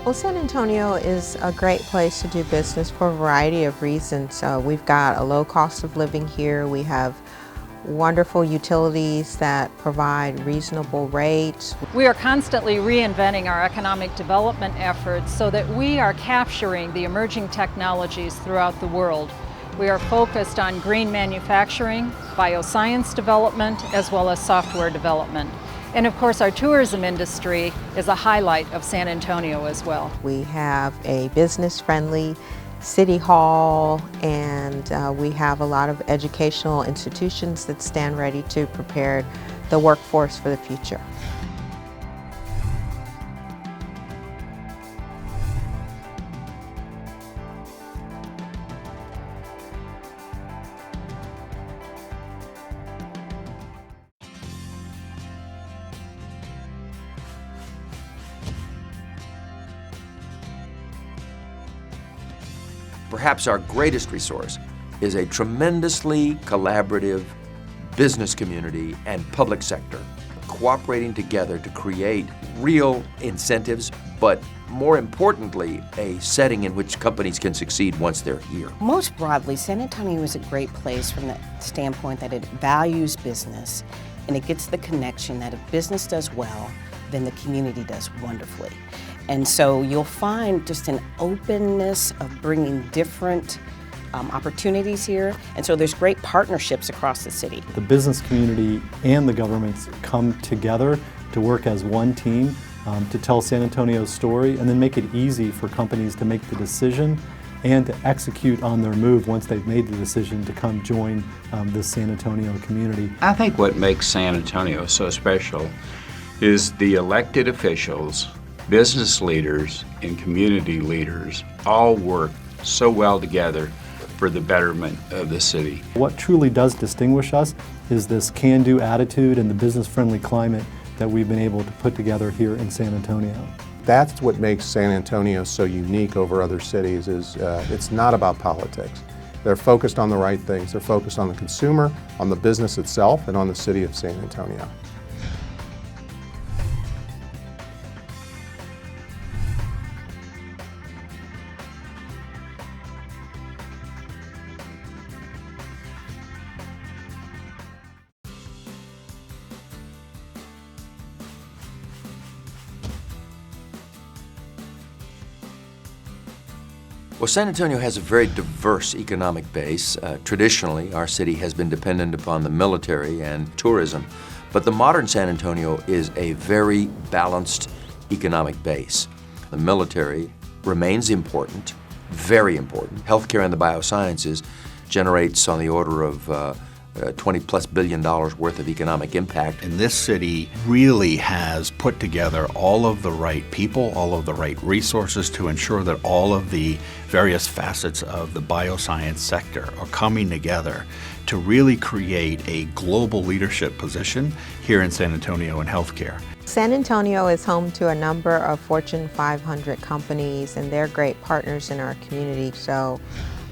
Well, San Antonio is a great place to do business for a variety of reasons. We've got a low cost of living here. We have wonderful utilities that provide reasonable rates. We are constantly reinventing our economic development efforts so that we are capturing the emerging technologies throughout the world. We are focused on green manufacturing, bioscience development, as well as software development. And of course, our tourism industry is a highlight of San Antonio as well. We have a business-friendly city hall, and we have a lot of educational institutions that stand ready to prepare the workforce for the future. Perhaps our greatest resource is a tremendously collaborative business community and public sector cooperating together to create real incentives, but more importantly, a setting in which companies can succeed once they're here. Most broadly, San Antonio is a great place from the standpoint that it values business and it gets the connection that if business does well, then the community does wonderfully. And so you'll find just an openness of bringing different opportunities here. And so there's great partnerships across the city. The business community and the governments come together to work as one team to tell San Antonio's story and then make it easy for companies to make the decision and to execute on their move once they've made the decision to come join the San Antonio community. I think what makes San Antonio so special is the elected officials, business leaders, and community leaders all work so well together for the betterment of the city. What truly does distinguish us is this can-do attitude and the business-friendly climate that we've been able to put together here in San Antonio. That's what makes San Antonio so unique over other cities is it's not about politics. They're focused on the right things. They're focused on the consumer, on the business itself, and on the city of San Antonio. Well, San Antonio has a very diverse economic base. Traditionally, our city has been dependent upon the military and tourism, but the modern San Antonio is a very balanced economic base. The military remains important, very important. Healthcare and the biosciences generates on the order of $20+ billion worth of economic impact. And this city really has put together all of the right people, all of the right resources to ensure that all of the various facets of the bioscience sector are coming together to really create a global leadership position here in San Antonio in healthcare. San Antonio is home to a number of Fortune 500 companies, and they're great partners in our community, so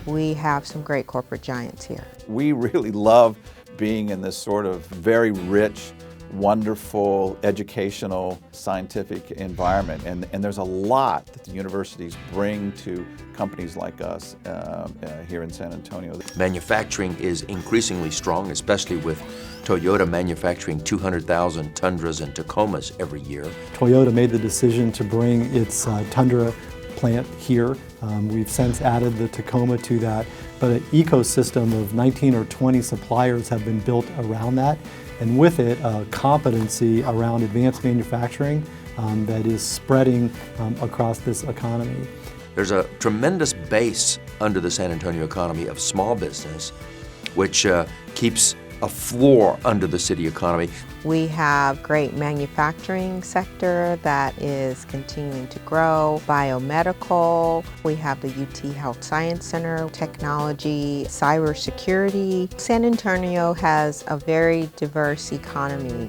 we have some great corporate giants here. We really love being in this sort of very rich, wonderful, educational, scientific environment. And there's a lot that the universities bring to companies like us here in San Antonio. Manufacturing is increasingly strong, especially with Toyota manufacturing 200,000 Tundras and Tacomas every year. Toyota made the decision to bring its Tundra plant here. We've since added the Tacoma to that, but an ecosystem of 19 or 20 suppliers have been built around that, and with it, a competency around advanced manufacturing that is spreading across this economy. There's a tremendous base under the San Antonio economy of small business, which keeps a floor under the city economy. We have great manufacturing sector that is continuing to grow, biomedical, we have the UT Health Science Center, technology, cybersecurity. San Antonio has a very diverse economy.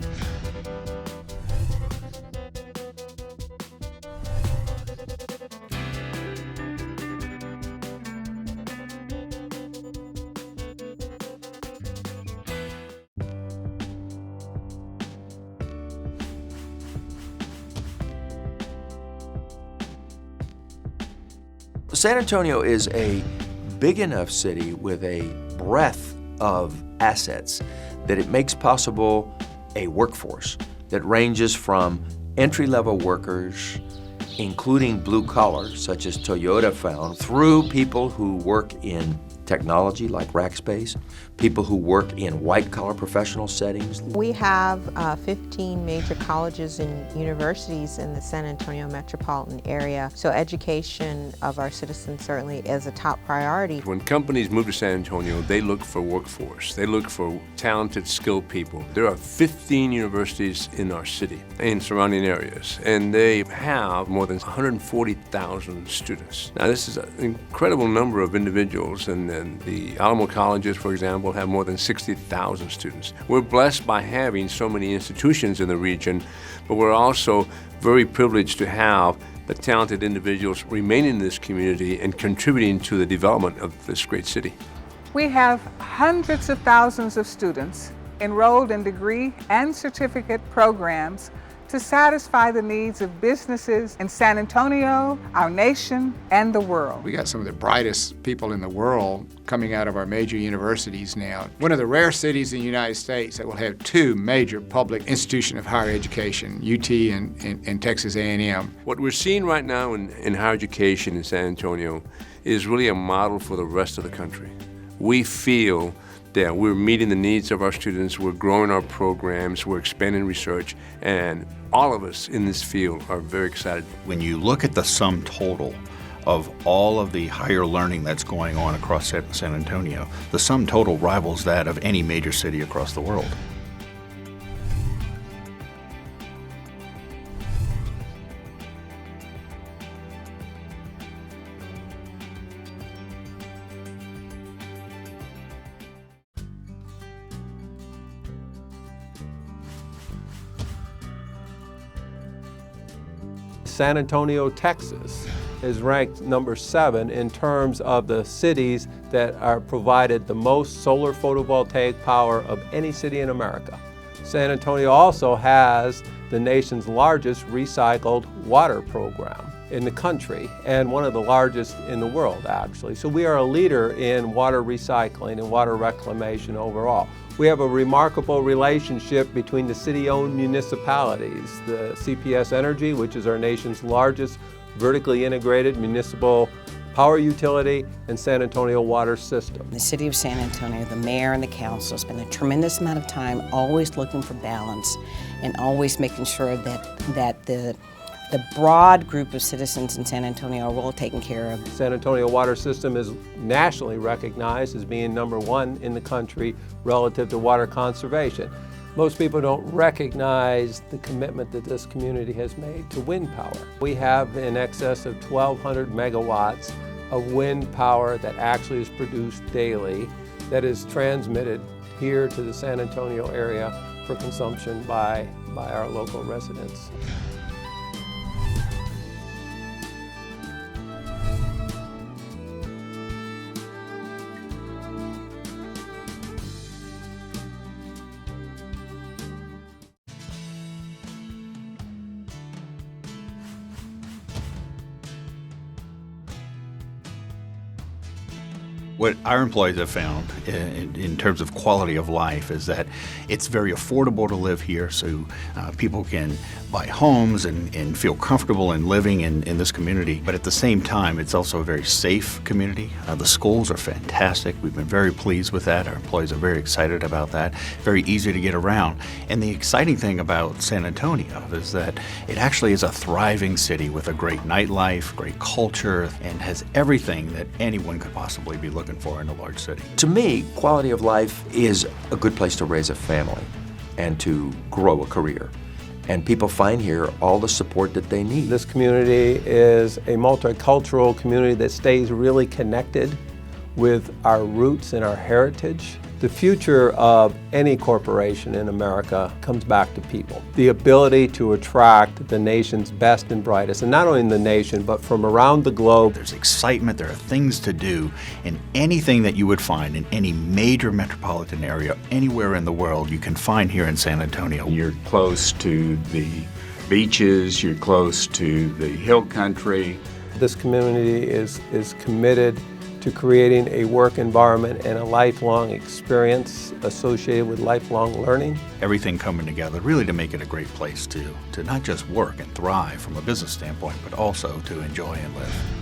San Antonio is a big enough city with a breadth of assets that it makes possible a workforce that ranges from entry-level workers, including blue collar, such as Toyota found, through people who work in technology like Rackspace, people who work in white-collar professional settings. We have 15 major colleges and universities in the San Antonio metropolitan area, so education of our citizens certainly is a top priority. When companies move to San Antonio, they look for workforce. They look for talented, skilled people. There are 15 universities in our city and surrounding areas, and they have more than 140,000 students. Now, this is an incredible number of individuals, and the Alamo colleges, for example, have more than 60,000 students. We're blessed by having so many institutions in the region, but we're also very privileged to have the talented individuals remaining in this community and contributing to the development of this great city. We have hundreds of thousands of students enrolled in degree and certificate programs to satisfy the needs of businesses in San Antonio, our nation, and the world. We got some of the brightest people in the world coming out of our major universities now. One of the rare cities in the United States that will have two major public institutions of higher education, UT and Texas A&M. What we're seeing right now in higher education in San Antonio is really a model for the rest of the country. We feel that we're meeting the needs of our students, we're growing our programs, we're expanding research, and all of us in this field are very excited. When you look at the sum total of all of the higher learning that's going on across San Antonio, the sum total rivals that of any major city across the world. San Antonio, Texas is ranked number 7 in terms of the cities that are provided the most solar photovoltaic power of any city in America. San Antonio also has the nation's largest recycled water program in the country and one of the largest in the world, actually. So we are a leader in water recycling and water reclamation overall. We have a remarkable relationship between the city-owned municipalities, the CPS Energy, which is our nation's largest vertically integrated municipal power utility, and San Antonio water system. The city of San Antonio, the mayor and the council spend a tremendous amount of time always looking for balance and always making sure that the broad group of citizens in San Antonio are well taken care of. San Antonio water system is nationally recognized as being number 1 in the country relative to water conservation. Most people don't recognize the commitment that this community has made to wind power. We have in excess of 1,200 megawatts of wind power that actually is produced daily, that is transmitted here to the San Antonio area for consumption by our local residents. What our employees have found in terms of quality of life is that it's very affordable to live here, so people can buy homes and feel comfortable in living in this community. But at the same time, it's also a very safe community. The schools are fantastic. We've been very pleased with that. Our employees are very excited about that. Very easy to get around. And the exciting thing about San Antonio is that it actually is a thriving city with a great nightlife, great culture, and has everything that anyone could possibly be looking for in a large city. To me, quality of life is a good place to raise a family and to grow a career. And people find here all the support that they need. This community is a multicultural community that stays really connected with our roots and our heritage. The future of any corporation in America comes back to people. The ability to attract the nation's best and brightest, and not only in the nation, but from around the globe. There's excitement, there are things to do, and anything that you would find in any major metropolitan area, anywhere in the world, you can find here in San Antonio. You're close to the beaches, you're close to the hill country. This community is committed to creating a work environment and a lifelong experience associated with lifelong learning. Everything coming together really to make it a great place to not just work and thrive from a business standpoint, but also to enjoy and live.